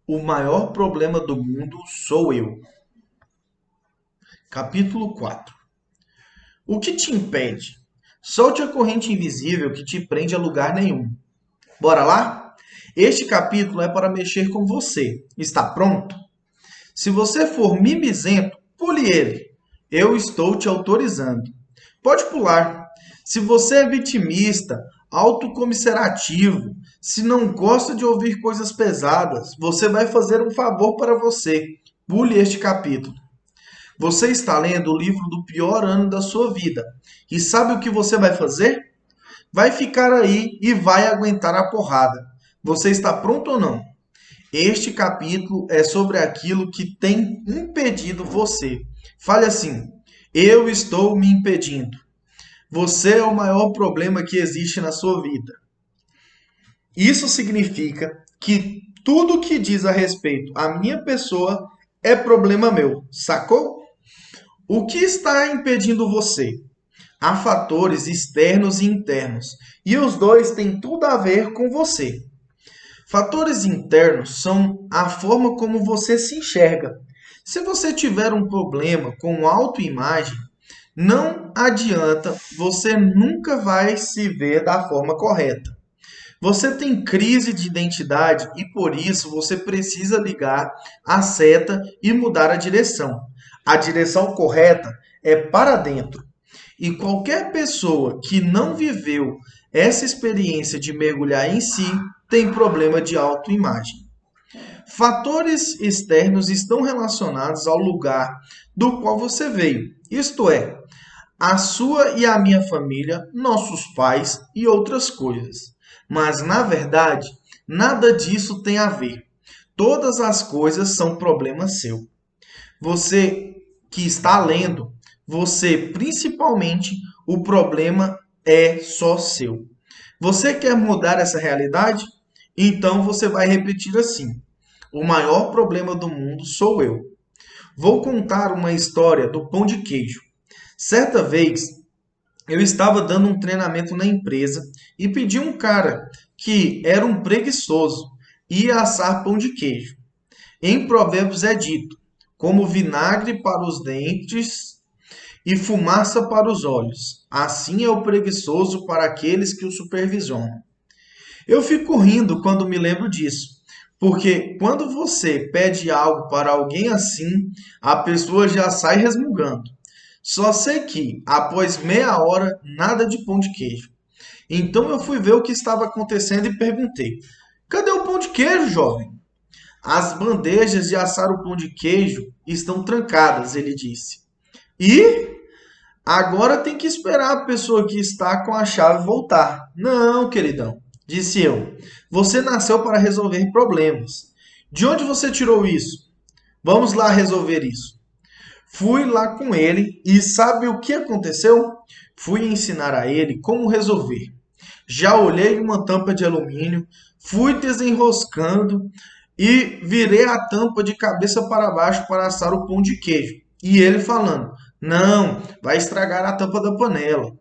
O maior problema do mundo sou eu. Capítulo 4. O que te impede? Solte a corrente invisível que te prende a lugar nenhum. Bora lá? Este capítulo é para mexer com você. Está pronto? Se você for mimizento, pule ele. Eu estou te autorizando. Pode pular. Se você é vitimista, autocomisserativo, se não gosta de ouvir coisas pesadas, você vai fazer um favor para você. Pule este capítulo. Você está lendo o livro do pior ano da sua vida. E sabe o que você vai fazer? Vai ficar aí e vai aguentar a porrada. Você está pronto ou não? Este capítulo é sobre aquilo que tem impedido você. Fale assim: eu estou me impedindo. Você é o maior problema que existe na sua vida. Isso significa que tudo que diz a respeito à minha pessoa é problema meu, sacou? O que está impedindo você? Há fatores externos e internos, e os dois têm tudo a ver com você. Fatores internos são a forma como você se enxerga. Se você tiver um problema com autoimagem, não adianta, você nunca vai se ver da forma correta. Você tem crise de identidade e por isso você precisa ligar a seta e mudar a direção. A direção correta é para dentro. E qualquer pessoa que não viveu essa experiência de mergulhar em si tem problema de autoimagem. Fatores externos estão relacionados ao lugar do qual você veio, isto é, a sua e a minha família, nossos pais e outras coisas. Mas, na verdade, nada disso tem a ver. Todas as coisas são problema seu. Você que está lendo, você principalmente, o problema é só seu. Você quer mudar essa realidade? Então você vai repetir assim: o maior problema do mundo sou eu. Vou contar uma história do pão de queijo. Certa vez, eu estava dando um treinamento na empresa e pedi um cara que era um preguiçoso ia assar pão de queijo. Em Provérbios é dito: como vinagre para os dentes e fumaça para os olhos, assim é o preguiçoso para aqueles que o supervisionam. Eu fico rindo quando me lembro disso, porque quando você pede algo para alguém assim, a pessoa já sai resmungando. Só sei que, após meia hora, nada de pão de queijo. Então eu fui ver o que estava acontecendo e perguntei: cadê o pão de queijo, jovem? As bandejas de assar o pão de queijo estão trancadas, ele disse. E agora tem que esperar a pessoa que está com a chave voltar. Não, queridão, disse eu. Você nasceu para resolver problemas. De onde você tirou isso? Vamos lá resolver isso. Fui lá com ele e sabe o que aconteceu? Fui ensinar a ele como resolver. Já olhei uma tampa de alumínio, fui desenroscando e virei a tampa de cabeça para baixo para assar o pão de queijo. E ele falando: não, vai estragar a tampa da panela.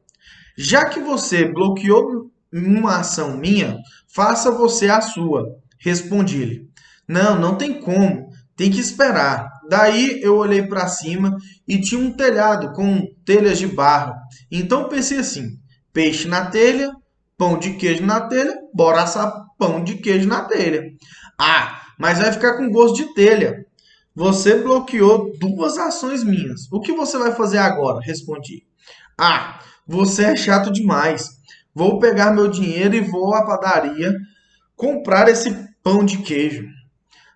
Já que você bloqueou uma ação minha, faça você a sua. Respondi-lhe. Não, não tem como. Tem que esperar. Daí eu olhei para cima e tinha um telhado com telhas de barro. Então pensei assim: peixe na telha, pão de queijo na telha, bora assar pão de queijo na telha. Ah, mas vai ficar com gosto de telha. Você bloqueou duas ações minhas. O que você vai fazer agora? Respondi. Ah, você é chato demais. Vou pegar meu dinheiro e vou à padaria comprar esse pão de queijo.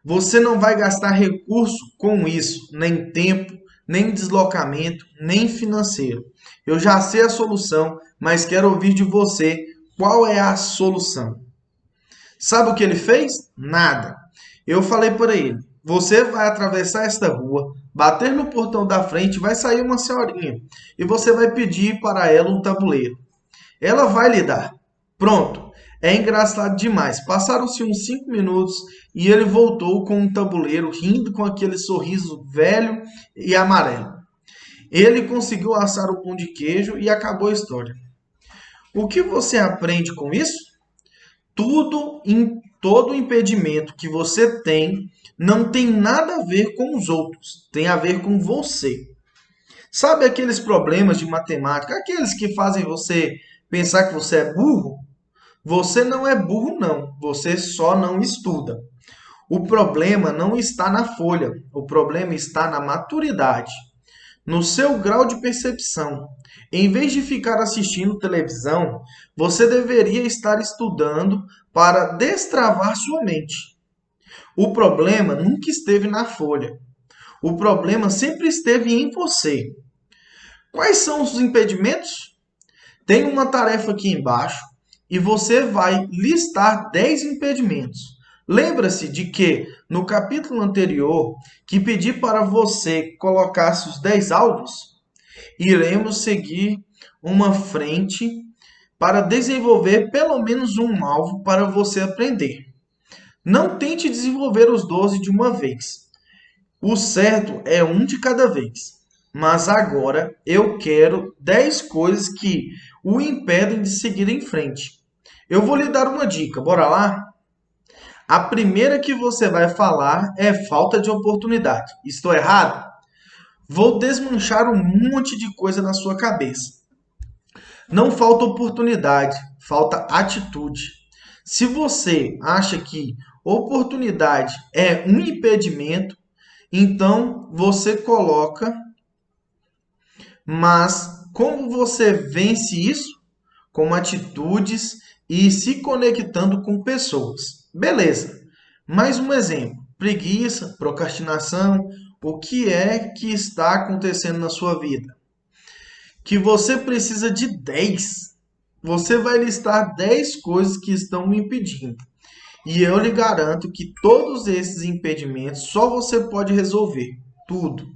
Você não vai gastar recurso com isso, nem tempo, nem deslocamento, nem financeiro. Eu já sei a solução, mas quero ouvir de você qual é a solução. Sabe o que ele fez? Nada. Eu falei para ele: você vai atravessar esta rua, bater no portão da frente, vai sair uma senhorinha e você vai pedir para ela um tabuleiro. Ela vai lhe dar. Pronto. É engraçado demais. Passaram-se uns 5 minutos e ele voltou com um tabuleiro, rindo com aquele sorriso velho e amarelo. Ele conseguiu assar o pão de queijo e acabou a história. O que você aprende com isso? Tudo todo impedimento que você tem não tem nada a ver com os outros, tem a ver com você. Sabe aqueles problemas de matemática, aqueles que fazem você pensar que você é burro? Você não é burro, não. Você só não estuda. O problema não está na folha, o problema está na maturidade, no seu grau de percepção. Em vez de ficar assistindo televisão, você deveria estar estudando para destravar sua mente. O problema nunca esteve na folha. O problema sempre esteve em você. Quais são os impedimentos? Tem uma tarefa aqui embaixo e você vai listar 10 impedimentos. Lembra-se de que no capítulo anterior que pedi para você colocasse os 10 alvos? Iremos seguir uma frente para desenvolver pelo menos um alvo para você aprender. Não tente desenvolver os 12 de uma vez. O certo é um de cada vez. Mas agora eu quero 10 coisas que o impedem de seguir em frente. Eu vou lhe dar uma dica, bora lá? A primeira que você vai falar é falta de oportunidade. Estou errado? Vou desmanchar um monte de coisa na sua cabeça. Não falta oportunidade, falta atitude. Se você acha que oportunidade é um impedimento, então você coloca, mas como você vence isso? Com atitudes e se conectando com pessoas. Beleza. Mais um exemplo. Preguiça, procrastinação. O que é que está acontecendo na sua vida? Que você precisa de 10. Você vai listar 10 coisas que estão me impedindo. E eu lhe garanto que todos esses impedimentos só você pode resolver. Tudo.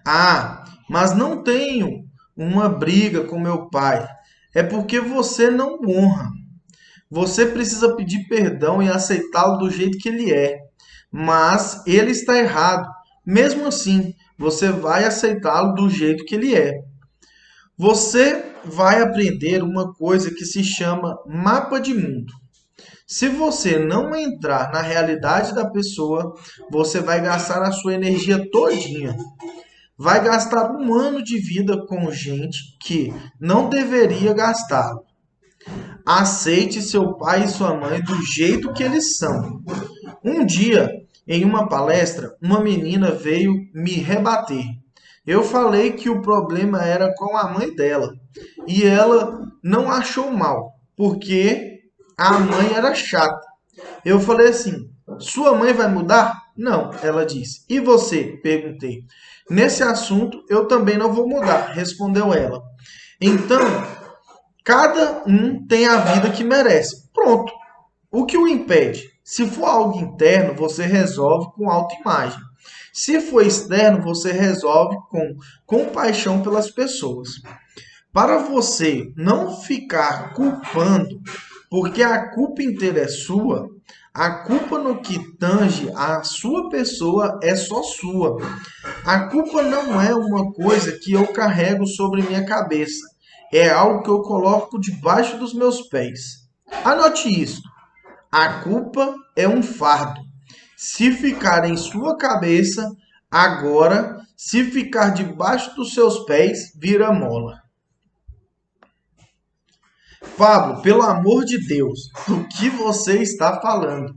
Ah, mas não tenho uma briga com meu pai. É porque você não honra. Você precisa pedir perdão e aceitá-lo do jeito que ele é. Mas ele está errado. Mesmo assim, você vai aceitá-lo do jeito que ele é. Você vai aprender uma coisa que se chama mapa de mundo. Se você não entrar na realidade da pessoa, você vai gastar a sua energia todinha. Vai gastar um ano de vida com gente que não deveria gastá-lo. Aceite seu pai e sua mãe do jeito que eles são. Um dia, em uma palestra, uma menina veio me rebater. Eu falei que o problema era com a mãe dela. E ela não achou mal, porque a mãe era chata. Eu falei assim: sua mãe vai mudar? Não, ela disse. E você? Perguntei. Nesse assunto, eu também não vou mudar, respondeu ela. Então, cada um tem a vida que merece. Pronto. O que o impede? Se for algo interno, você resolve com autoimagem. Se for externo, você resolve com compaixão pelas pessoas. Para você não ficar culpando, porque a culpa inteira é sua, a culpa no que tange a sua pessoa é só sua. A culpa não é uma coisa que eu carrego sobre minha cabeça. É algo que eu coloco debaixo dos meus pés. Anote isso. A culpa é um fardo. Se ficar em sua cabeça, agora, se ficar debaixo dos seus pés, vira mola. Pablo, pelo amor de Deus, do que você está falando?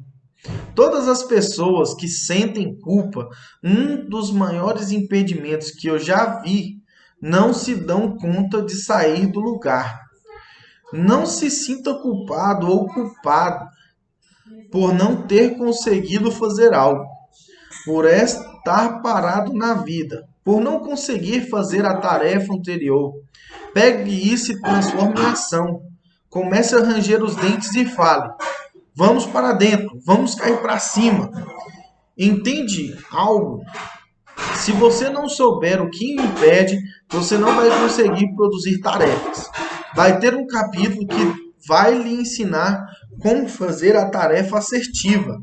Todas as pessoas que sentem culpa, um dos maiores impedimentos que eu já vi, não se dão conta de sair do lugar. Não se sinta culpado ou culpado por não ter conseguido fazer algo, por estar parado na vida, por não conseguir fazer a tarefa anterior. Pegue isso e transforme em ação. Comece a ranger os dentes e fale: vamos para dentro, vamos cair para cima. Entende algo? Se você não souber o que impede, você não vai conseguir produzir tarefas. Vai ter um capítulo que vai lhe ensinar como fazer a tarefa assertiva.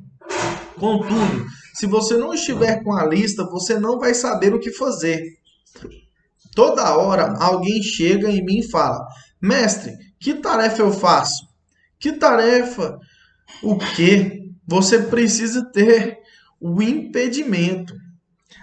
Contudo, se você não estiver com a lista, você não vai saber o que fazer. Toda hora alguém chega em mim e fala: mestre, que tarefa eu faço? Que tarefa O que? Você precisa ter o impedimento.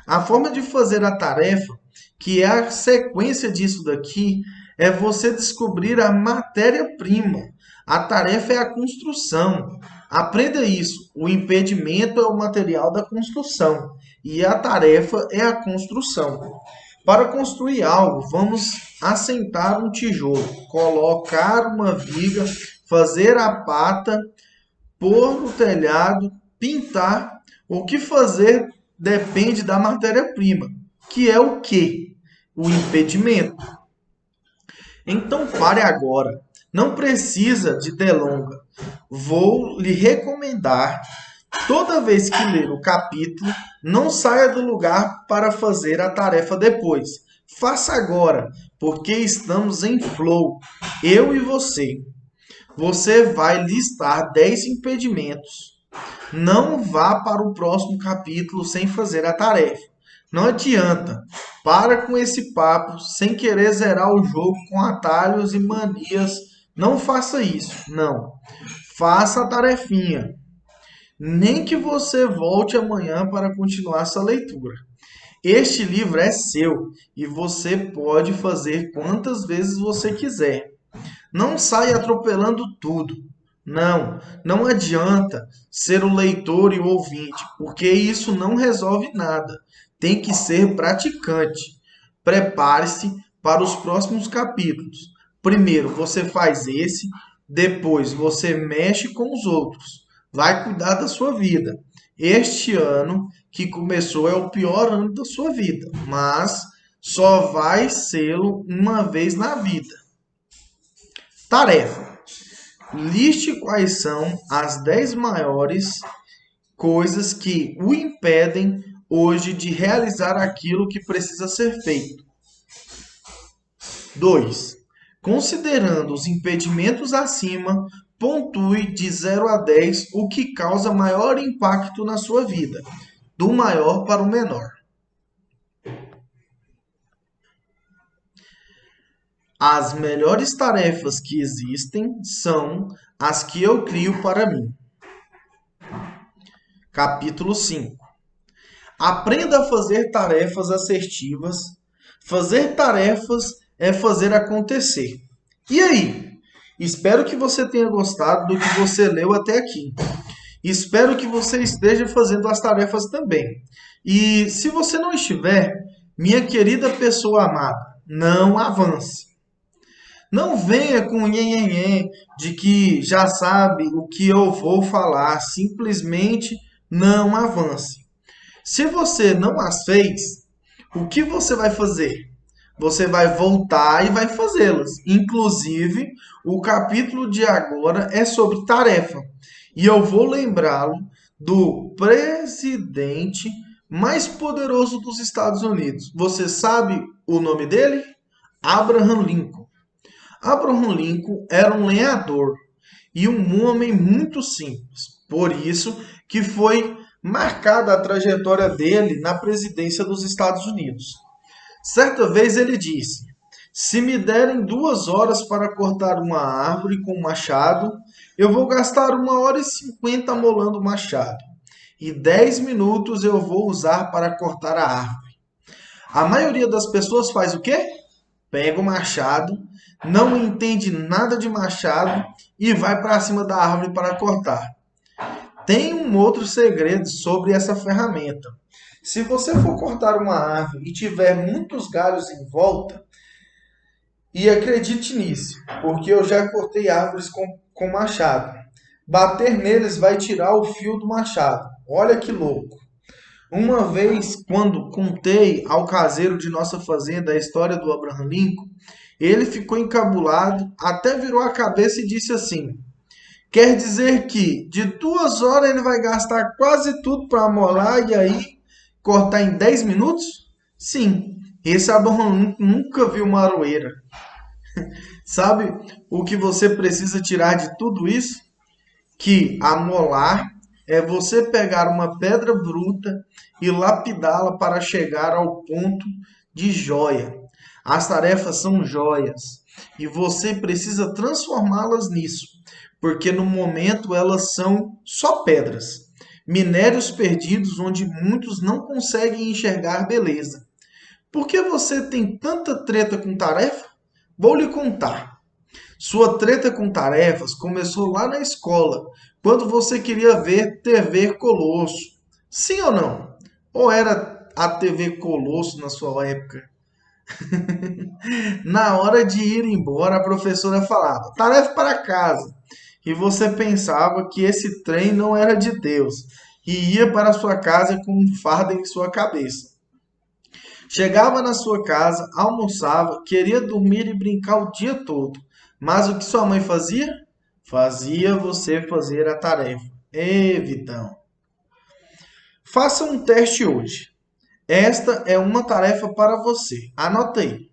A forma de fazer a tarefa, que é a sequência disso daqui, é você descobrir a matéria-prima. A tarefa é a construção. Aprenda isso. O impedimento é o material da construção e a tarefa é a construção. Para construir algo, vamos assentar um tijolo, colocar uma viga, fazer a pata, pôr no telhado, pintar. O que fazer depende da matéria-prima, que é o quê? O impedimento. Então pare agora. Não precisa de delonga. Vou lhe recomendar, toda vez que ler o capítulo, não saia do lugar para fazer a tarefa depois. Faça agora, porque estamos em flow, eu e você. Você vai listar 10 impedimentos. Não vá para o próximo capítulo sem fazer a tarefa. Não adianta. Para com esse papo sem querer zerar o jogo com atalhos e manias. Não faça isso. Não. Faça a tarefinha. Nem que você volte amanhã para continuar essa leitura. Este livro é seu e você pode fazer quantas vezes você quiser. Não saia atropelando tudo. Não, não adianta ser o leitor e o ouvinte, porque isso não resolve nada. Tem que ser praticante. Prepare-se para os próximos capítulos. Primeiro você faz esse, depois você mexe com os outros. Vai cuidar da sua vida. Este ano que começou é o pior ano da sua vida, mas só vai sê-lo uma vez na vida. Tarefa. Liste quais são as 10 maiores coisas que o impedem hoje de realizar aquilo que precisa ser feito. 2. Considerando os impedimentos acima, pontue de 0 a 10 o que causa maior impacto na sua vida, do maior para o menor. As melhores tarefas que existem são as que eu crio para mim. Capítulo 5. Aprenda a fazer tarefas assertivas. Fazer tarefas é fazer acontecer. E aí? Espero que você tenha gostado do que você leu até aqui. Espero que você esteja fazendo as tarefas também. E se você não estiver, minha querida pessoa amada, não avance. Não venha com nhenhenhê de que já sabe o que eu vou falar. Simplesmente não avance. Se você não as fez, o que você vai fazer? Você vai voltar e vai fazê-las. Inclusive, o capítulo de agora é sobre tarefa. E eu vou lembrá-lo do presidente mais poderoso dos Estados Unidos. Você sabe o nome dele? Abraham Lincoln. Abraham Lincoln era um lenhador e um homem muito simples. Por isso que foi marcada a trajetória dele na presidência dos Estados Unidos. Certa vez ele disse: se me derem 2 horas para cortar uma árvore com um machado, eu vou gastar 1h50 amolando o machado. E 10 minutos eu vou usar para cortar a árvore. A maioria das pessoas faz o quê? Pega o machado, não entende nada de machado e vai para cima da árvore para cortar. Tem um outro segredo sobre essa ferramenta. Se você for cortar uma árvore e tiver muitos galhos em volta, e acredite nisso, porque eu já cortei árvores com machado. Bater neles vai tirar o fio do machado. Olha que louco. Uma vez, quando contei ao caseiro de nossa fazenda a história do Abraham Lincoln, ele ficou encabulado, até virou a cabeça e disse assim: quer dizer que de 2 horas ele vai gastar quase tudo para amolar e aí cortar em 10 minutos? Sim, esse Abraham Lincoln nunca viu uma aroeira. Sabe o que você precisa tirar de tudo isso? Que amolar é você pegar uma pedra bruta e lapidá-la para chegar ao ponto de joia. As tarefas são joias e você precisa transformá-las nisso. porque no momento elas são só pedras, minérios perdidos onde muitos não conseguem enxergar beleza. Por que você tem tanta treta com tarefa? Vou lhe contar. Sua treta com tarefas começou lá na escola, quando você queria ver TV Colosso. Sim ou não? Ou era a TV Colosso na sua época? Na hora de ir embora, a professora falava: tarefa para casa. E você pensava que esse trem não era de Deus e ia para sua casa com um fardo em sua cabeça. Chegava na sua casa, almoçava, queria dormir e brincar o dia todo. Mas o que sua mãe fazia? Fazia você fazer a tarefa. Ê, Vitão. Faça um teste hoje. Esta é uma tarefa para você. Anota aí.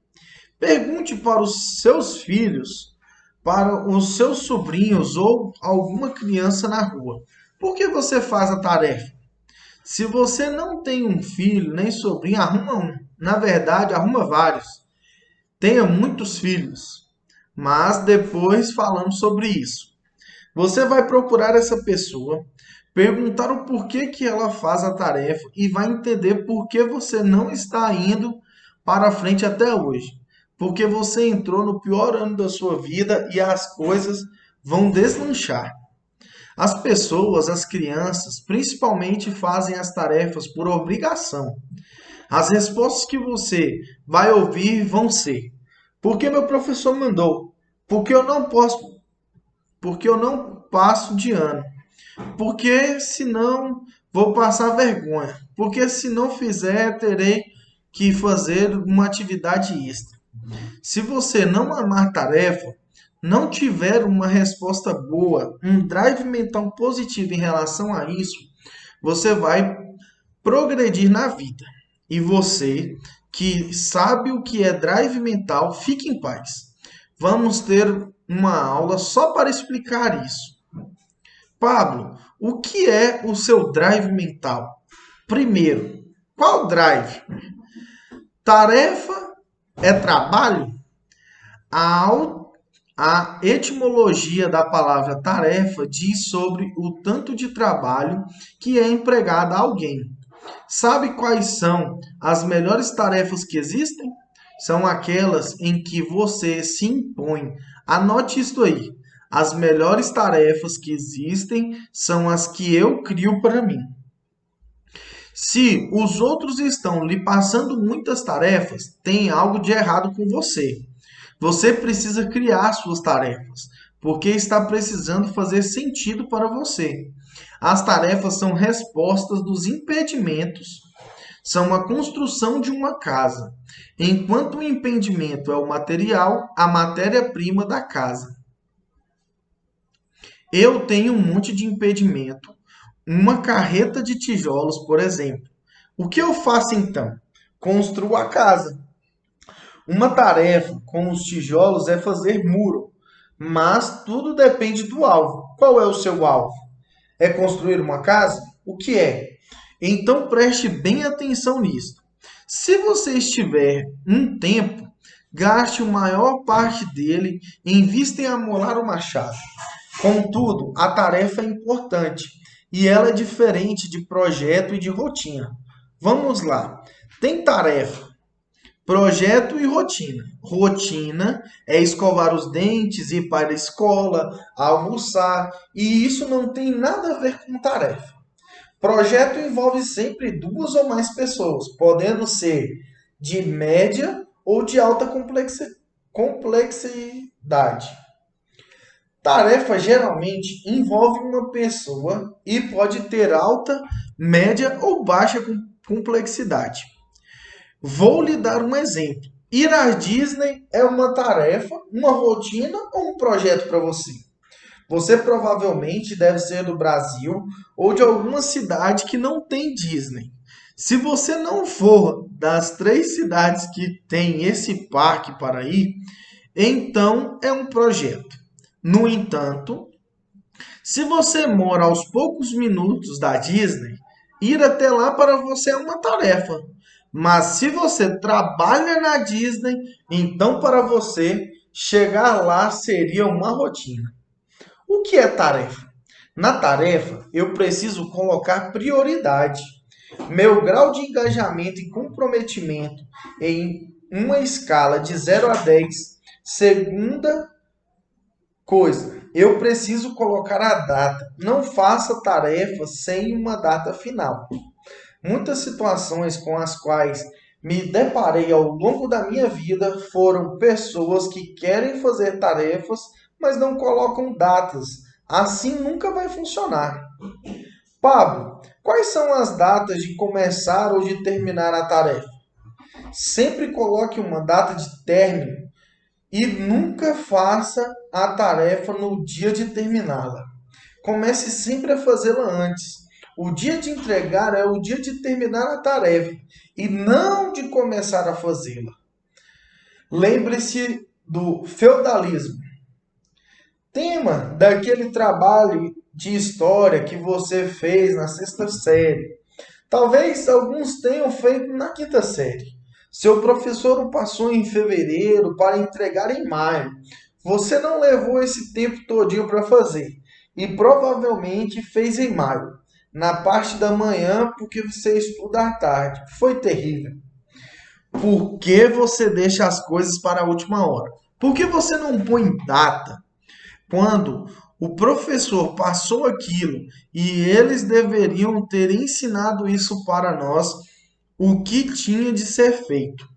Pergunte para os seus filhos, para os seus sobrinhos ou alguma criança na rua. Por que você faz a tarefa? Se você não tem um filho nem sobrinho, arruma um. Na verdade, arruma vários. Tenha muitos filhos. Mas depois falamos sobre isso. Você vai procurar essa pessoa, perguntar o porquê que ela faz a tarefa e vai entender por que você não está indo para frente até hoje. Porque você entrou no pior ano da sua vida e as coisas vão deslanchar. As pessoas, as crianças, principalmente fazem as tarefas por obrigação. As respostas que você vai ouvir vão ser: porque meu professor mandou, porque eu não posso, porque eu não passo de ano, porque senão vou passar vergonha, porque se não fizer terei que fazer uma atividade extra. Se você não amar tarefa, não tiver uma resposta boa, um drive mental positivo em relação a isso, você vai progredir na vida. E você que sabe o que é drive mental, fique em paz. Vamos ter uma aula só para explicar isso. Pablo, o que é o seu drive mental? Primeiro, qual drive? Tarefa é trabalho? A etimologia da palavra tarefa diz sobre o tanto de trabalho que é empregado a alguém. Sabe quais são as melhores tarefas que existem? São aquelas em que você se impõe. Anote isto aí. As melhores tarefas que existem são as que eu crio para mim. Se os outros estão lhe passando muitas tarefas, tem algo de errado com você. Você precisa criar suas tarefas, porque está precisando fazer sentido para você. As tarefas são respostas dos impedimentos, são a construção de uma casa, enquanto o impedimento é o material, a matéria-prima da casa. Eu tenho um monte de impedimento, uma carreta de tijolos, por exemplo. O que eu faço então? Construo a casa. Uma tarefa com os tijolos é fazer muro, mas tudo depende do alvo. Qual é o seu alvo? É construir uma casa? O que é? Então preste bem atenção nisso. Se você estiver um tempo, gaste a maior parte dele em vista em amolar o machado. Contudo, a tarefa é importante e ela é diferente de projeto e de rotina. Vamos lá. Tem tarefa, projeto e rotina. Rotina é escovar os dentes, ir para a escola, almoçar, e isso não tem nada a ver com tarefa. Projeto envolve sempre duas ou mais pessoas, podendo ser de média ou de alta complexidade. Tarefa geralmente envolve uma pessoa e pode ter alta, média ou baixa complexidade. Vou lhe dar um exemplo. Ir à Disney é uma tarefa, uma rotina ou um projeto para você? Você provavelmente deve ser do Brasil ou de alguma cidade que não tem Disney. Se você não for das 3 cidades que tem esse parque para ir, então é um projeto. No entanto, se você mora aos poucos minutos da Disney, ir até lá para você é uma tarefa. Mas se você trabalha na Disney, então para você chegar lá seria uma rotina. O que é tarefa? Na tarefa, eu preciso colocar prioridade. Meu grau de engajamento e comprometimento em uma escala de 0 a 10. Segunda coisa, eu preciso colocar a data. Não faça tarefa sem uma data final. Muitas situações com as quais me deparei ao longo da minha vida foram pessoas que querem fazer tarefas, mas não colocam datas. Assim nunca vai funcionar. Pablo, quais são as datas de começar ou de terminar a tarefa? Sempre coloque uma data de término e nunca faça a tarefa no dia de terminá-la. Comece sempre a fazê-la antes. O dia de entregar é o dia de terminar a tarefa e não de começar a fazê-la. Lembre-se do feudalismo. Tema daquele trabalho de história que você fez na sexta série. Talvez alguns tenham feito na quinta série. Seu professor o passou em fevereiro para entregar em maio. Você não levou esse tempo todinho para fazer e provavelmente fez em maio, na parte da manhã, porque você estuda à tarde. Foi terrível. Por que você deixa as coisas para a última hora? Por que você não põe data? Quando o professor passou aquilo e eles deveriam ter ensinado isso para nós, o que tinha de ser feito.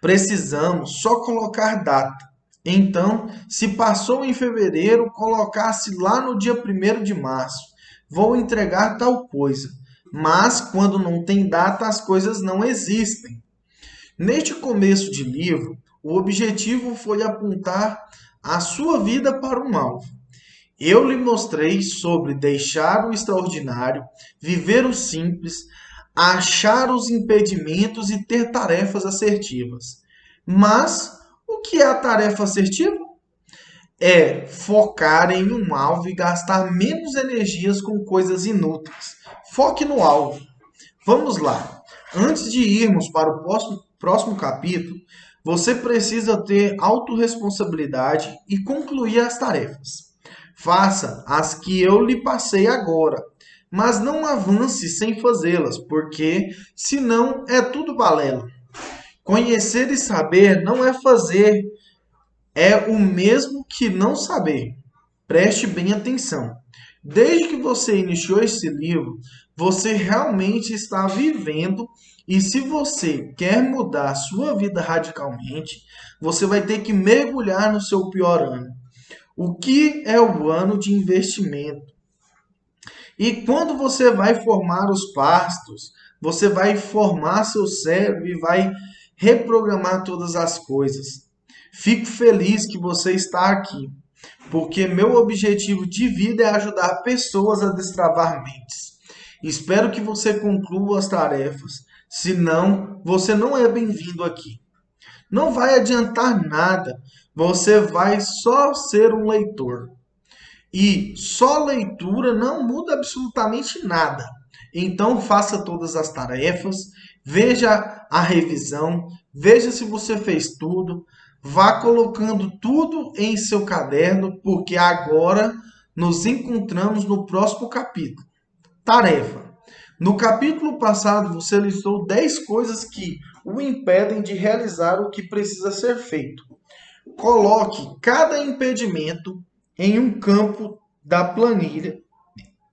Precisamos só colocar data. Então, se passou em fevereiro, colocasse lá no dia 1º de março. Vou entregar tal coisa. Mas, quando não tem data, as coisas não existem. Neste começo de livro, o objetivo foi apontar a sua vida para um alvo. Eu lhe mostrei sobre deixar o extraordinário, viver o simples, achar os impedimentos e ter tarefas assertivas. Mas o que é a tarefa assertiva? É focar em um alvo e gastar menos energias com coisas inúteis. Foque no alvo. Vamos lá. Antes de irmos para o próximo capítulo, você precisa ter autorresponsabilidade e concluir as tarefas. Faça as que eu lhe passei agora, mas não avance sem fazê-las, porque senão é tudo balela. Conhecer e saber não é fazer, é o mesmo que não saber. Preste bem atenção. Desde que você iniciou esse livro, você realmente está vivendo, e se você quer mudar a sua vida radicalmente, você vai ter que mergulhar no seu pior ano. O que é o ano de investimento? E quando você vai formar os pastos, você vai formar seu cérebro e vai reprogramar todas as coisas. Fico feliz que você está aqui, porque meu objetivo de vida é ajudar pessoas a destravar mentes. Espero que você conclua as tarefas, senão você não é bem-vindo aqui. Não vai adiantar nada, você vai só ser um leitor. E só leitura não muda absolutamente nada. Então faça todas as tarefas, veja a revisão, veja se você fez tudo, vá colocando tudo em seu caderno, porque agora nos encontramos no próximo capítulo. Tarefa. No capítulo passado, você listou 10 coisas que o impedem de realizar o que precisa ser feito. Coloque cada impedimento em um campo da planilha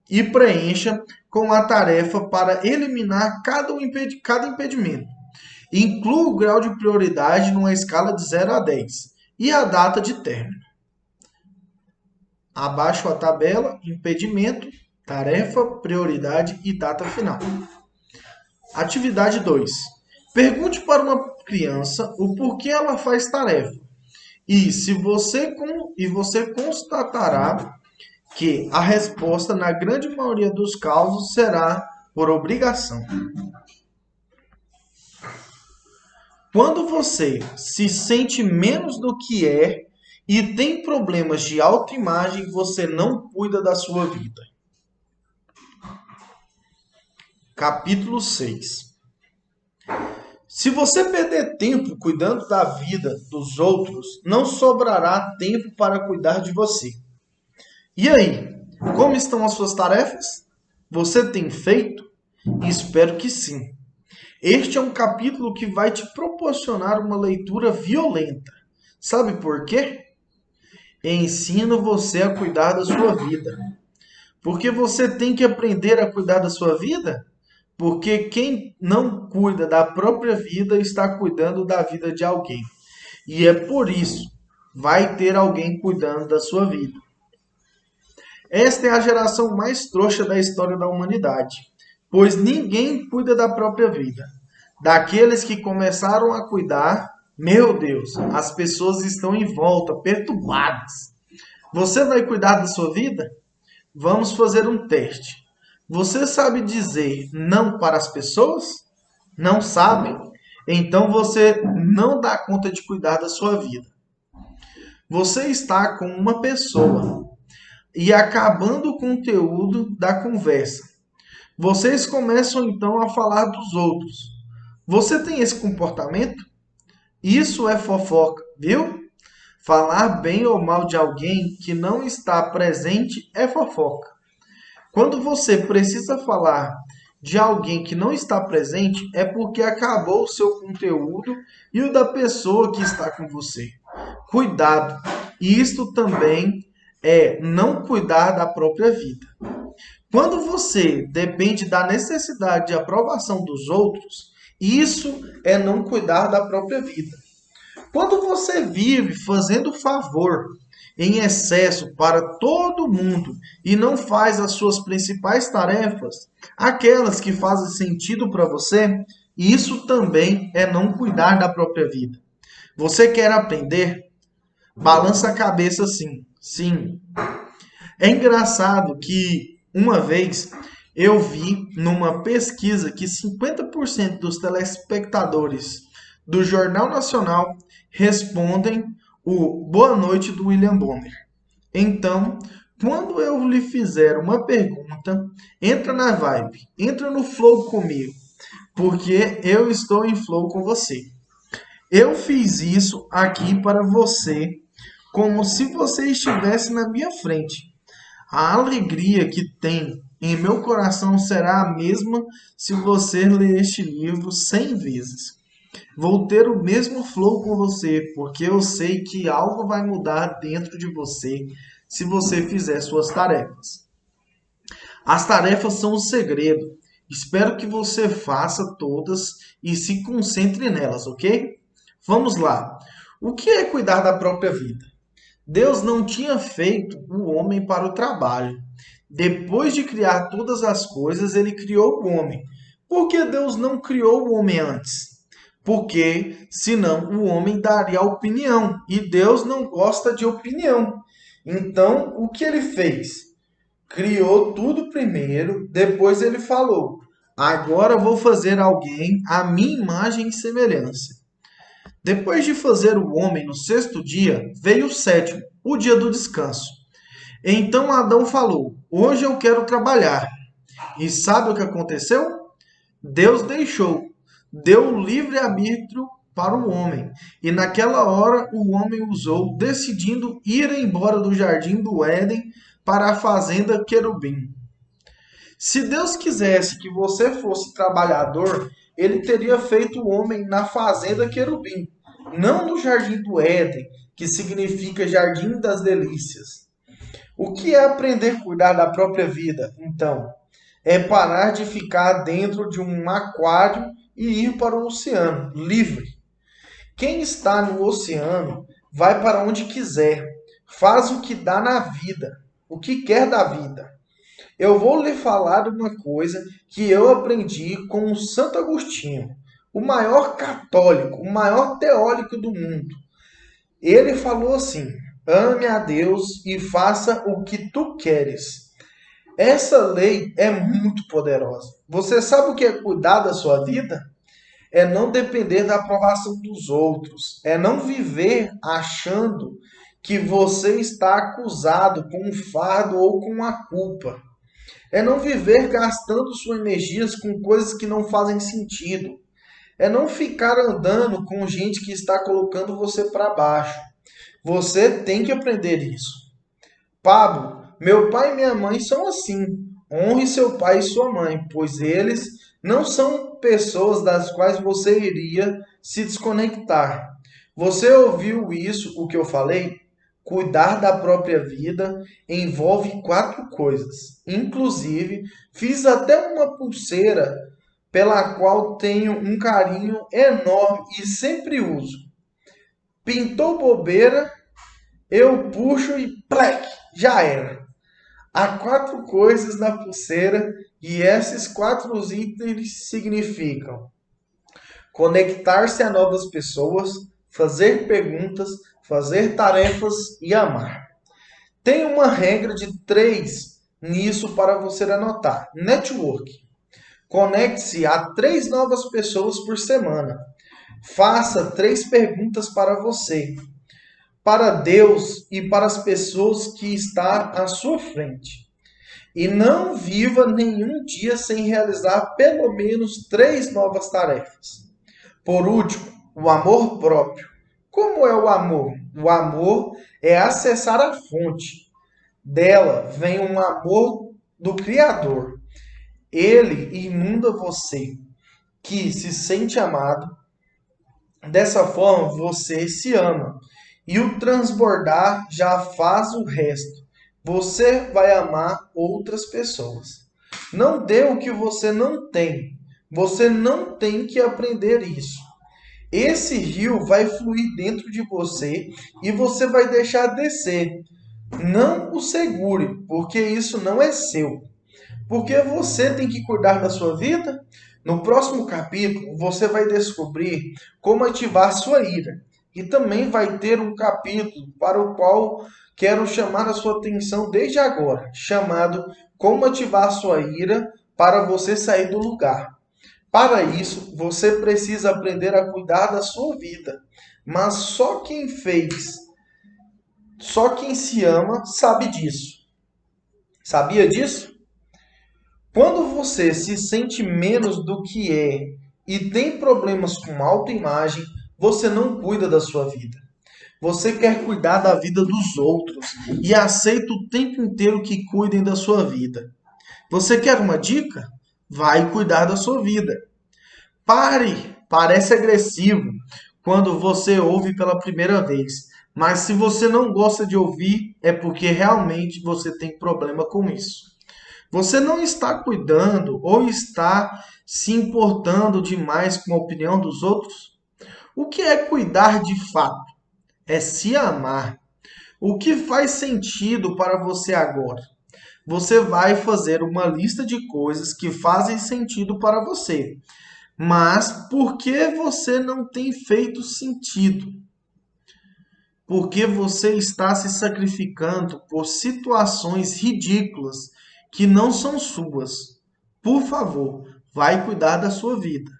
e preencha com a tarefa para eliminar cada impedimento. Inclua o grau de prioridade numa escala de 0 a 10 e a data de término. Abaixo a tabela, impedimento, tarefa, prioridade e data final. Atividade 2. Pergunte para uma criança o porquê ela faz tarefa. E você constatará que a resposta, na grande maioria dos casos, será por obrigação. Quando você se sente menos do que é e tem problemas de autoimagem, você não cuida da sua vida. Capítulo 6. Se você perder tempo cuidando da vida dos outros, não sobrará tempo para cuidar de você. E aí, como estão as suas tarefas? Você tem feito? Espero que sim. Este é um capítulo que vai te proporcionar uma leitura violenta. Sabe por quê? Ensino você a cuidar da sua vida. Porque você tem que aprender a cuidar da sua vida? Porque quem não cuida da própria vida está cuidando da vida de alguém. E é por isso vai ter alguém cuidando da sua vida. Esta é a geração mais trouxa da história da humanidade, pois ninguém cuida da própria vida. Daqueles que começaram a cuidar, meu Deus, as pessoas estão em volta, perturbadas. Você vai cuidar da sua vida? Vamos fazer um teste. Você sabe dizer não para as pessoas? Não sabe? Então você não dá conta de cuidar da sua vida. Você está com uma pessoa e acabando o conteúdo da conversa. Vocês começam então a falar dos outros. Você tem esse comportamento? Isso é fofoca, viu? Falar bem ou mal de alguém que não está presente é fofoca. Quando você precisa falar de alguém que não está presente, é porque acabou o seu conteúdo e o da pessoa que está com você. Cuidado! E isto também é não cuidar da própria vida. Quando você depende da necessidade de aprovação dos outros, isso é não cuidar da própria vida. Quando você vive fazendo favor em excesso para todo mundo e não faz as suas principais tarefas, aquelas que fazem sentido para você, isso também é não cuidar da própria vida. Você quer aprender? Balança a cabeça sim. Sim. É engraçado que uma vez eu vi numa pesquisa que 50% dos telespectadores do Jornal Nacional respondem o Boa Noite do William Bonner. Então, quando eu lhe fizer uma pergunta, entra na vibe, entra no flow comigo, porque eu estou em flow com você. Eu fiz isso aqui para você, como se você estivesse na minha frente. A alegria que tem em meu coração será a mesma se você ler este livro 100 vezes. Vou ter o mesmo flow com você, porque eu sei que algo vai mudar dentro de você se você fizer suas tarefas. As tarefas são o segredo. Espero que você faça todas e se concentre nelas, ok? Vamos lá. O que é cuidar da própria vida? Deus não tinha feito o homem para o trabalho. Depois de criar todas as coisas, ele criou o homem. Por que Deus não criou o homem antes? Porque senão o homem daria opinião e Deus não gosta de opinião. Então, o que ele fez? Criou tudo primeiro, depois ele falou: agora vou fazer alguém à minha imagem e semelhança. Depois de fazer o homem no sexto dia, veio o sétimo, o dia do descanso. Então Adão falou: hoje eu quero trabalhar. E sabe o que aconteceu? Deus deixou, deu livre-arbítrio para o homem. E naquela hora o homem usou, decidindo ir embora do jardim do Éden para a fazenda querubim. Se Deus quisesse que você fosse trabalhador, ele teria feito o homem na fazenda querubim, não no jardim do Éden, que significa jardim das delícias. O que é aprender a cuidar da própria vida, então? É parar de ficar dentro de um aquário e ir para o oceano, livre. Quem está no oceano vai para onde quiser, faz o que dá na vida, o que quer da vida. Eu vou lhe falar uma coisa que eu aprendi com o Santo Agostinho, o maior católico, o maior teórico do mundo. Ele falou assim: ame a Deus e faça o que tu queres. Essa lei é muito poderosa. Você sabe o que é cuidar da sua vida? É não depender da aprovação dos outros. É não viver achando que você está acusado com um fardo ou com uma culpa. É não viver gastando suas energias com coisas que não fazem sentido. É não ficar andando com gente que está colocando você para baixo. Você tem que aprender isso. Pablo meu pai e minha mãe são assim. Honre seu pai e sua mãe, pois eles não são pessoas das quais você iria se desconectar. Você ouviu isso, o que eu falei? Cuidar da própria vida envolve quatro coisas. Inclusive, fiz até uma pulseira pela qual tenho um carinho enorme e sempre uso. Pintou bobeira, eu puxo e plec, já era. Há quatro coisas na pulseira e esses quatro itens significam conectar-se a novas pessoas, fazer perguntas, fazer tarefas e amar. Tem uma regra de três nisso para você anotar. Network. Conecte-se a três novas pessoas por semana. Faça três perguntas para você, para Deus e para as pessoas que estão à sua frente. E não viva nenhum dia sem realizar pelo menos três novas tarefas. Por último, o amor próprio. Como é o amor? O amor é acessar a fonte. Dela vem um amor do Criador. Ele inunda você, que se sente amado. Dessa forma, você se ama. E o transbordar já faz o resto. Você vai amar outras pessoas. Não dê o que você não tem. Você não tem que aprender isso. Esse rio vai fluir dentro de você e você vai deixar descer. Não o segure, porque isso não é seu. Porque você tem que cuidar da sua vida. No próximo capítulo, você vai descobrir como ativar sua ira. E também vai ter um capítulo para o qual quero chamar a sua atenção desde agora, chamado Como ativar sua ira para você sair do lugar. Para isso, você precisa aprender a cuidar da sua vida. Mas só quem se ama sabe disso. Sabia disso? Quando você se sente menos do que é e tem problemas com autoimagem, você não cuida da sua vida. Você quer cuidar da vida dos outros e aceita o tempo inteiro que cuidem da sua vida. Você quer uma dica? Vai cuidar da sua vida. Pare! Parece agressivo quando você ouve pela primeira vez, mas se você não gosta de ouvir, é porque realmente você tem problema com isso. Você não está cuidando ou está se importando demais com a opinião dos outros? O que é cuidar de fato? É se amar. O que faz sentido para você agora? Você vai fazer uma lista de coisas que fazem sentido para você. Mas por que você não tem feito sentido? Porque você está se sacrificando por situações ridículas que não são suas. Por favor, vai cuidar da sua vida.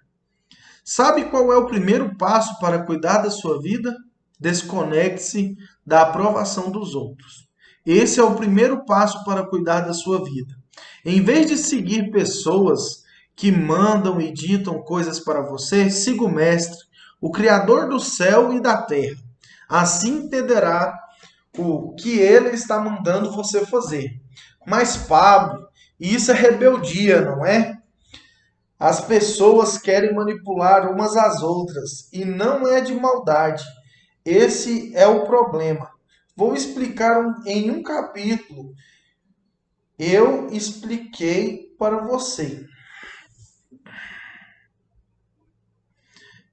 Sabe qual é o primeiro passo para cuidar da sua vida? Desconecte-se da aprovação dos outros. Esse é o primeiro passo para cuidar da sua vida. Em vez de seguir pessoas que mandam e ditam coisas para você, siga o Mestre, o Criador do céu e da terra. Assim entenderá o que ele está mandando você fazer. Mas, Pablo, isso é rebeldia, não é? As pessoas querem manipular umas às outras e não é de maldade. Esse é o problema. Vou explicar em um capítulo. Eu expliquei para você.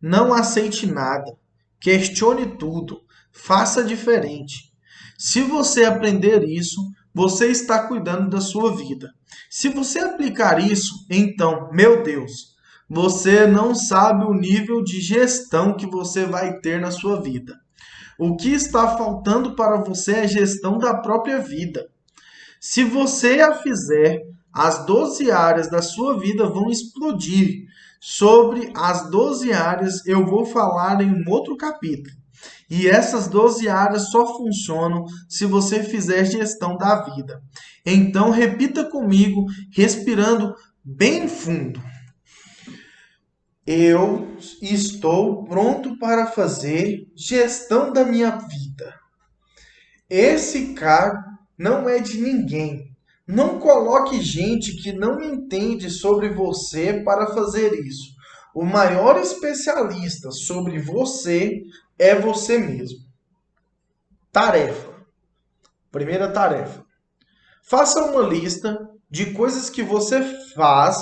Não aceite nada. Questione tudo. Faça diferente. Se você aprender isso, você está cuidando da sua vida. Se você aplicar isso, então, meu Deus, você não sabe o nível de gestão que você vai ter na sua vida. O que está faltando para você é gestão da própria vida. Se você a fizer, as 12 áreas da sua vida vão explodir. Sobre as 12 áreas eu vou falar em um outro capítulo. E essas 12 áreas só funcionam se você fizer gestão da vida. Então repita comigo, respirando bem fundo. Eu estou pronto para fazer gestão da minha vida. Esse cargo não é de ninguém. Não coloque gente que não entende sobre você para fazer isso. O maior especialista sobre você é você mesmo. Tarefa. Primeira tarefa. Faça uma lista de coisas que você faz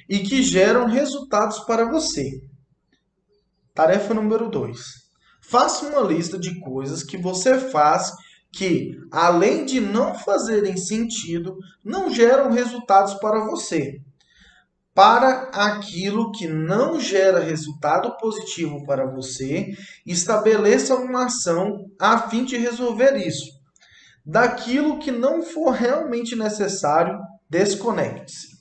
e que geram resultados para você. Tarefa número 2. Faça uma lista de coisas que você faz que, além de não fazerem sentido, não geram resultados para você. Para aquilo que não gera resultado positivo para você, estabeleça uma ação a fim de resolver isso. Daquilo que não for realmente necessário, desconecte-se.